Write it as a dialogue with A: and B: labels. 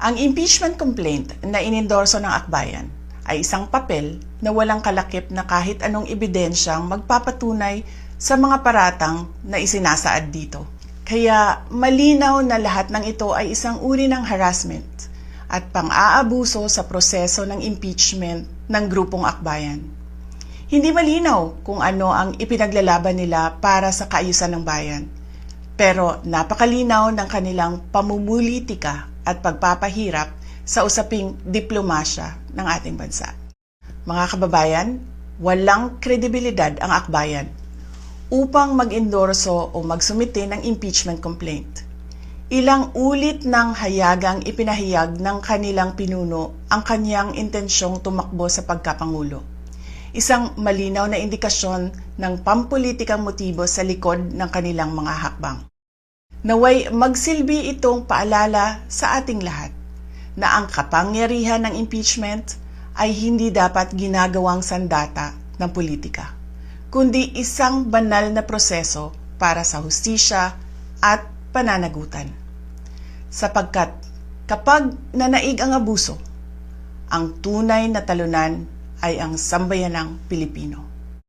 A: Ang impeachment complaint na inendorso ng akbayan ay isang papel na walang kalakip na kahit anong ebidensyang magpapatunay sa mga paratang na isinasaad dito. Kaya malinaw na lahat ng ito ay isang uri ng harassment at pang-aabuso sa proseso ng impeachment ng grupong akbayan. Hindi malinaw kung ano ang ipinaglalaban nila para sa kaayusan ng bayan, pero napakalinaw ng kanilang pamumulitika at pagpapahirap sa usaping diplomasya ng ating bansa. Mga kababayan, walang kredibilidad ang akbayan upang mag-endorso o magsumite ng impeachment complaint. Ilang ulit ng hayagang ipinahayag ng kanilang pinuno ang kanyang intensyong tumakbo sa pagkapangulo. Isang malinaw na indikasyon ng pampulitikang motibo sa likod ng kanilang mga hakbang. Naway magsilbi itong paalala sa ating lahat na ang kapangyarihan ng impeachment ay hindi dapat ginagawang sandata ng politika, kundi isang banal na proseso para sa hustisya at pananagutan. Sapagkat kapag nanaig ang abuso, ang tunay na talunan ay ang sambayanang Pilipino.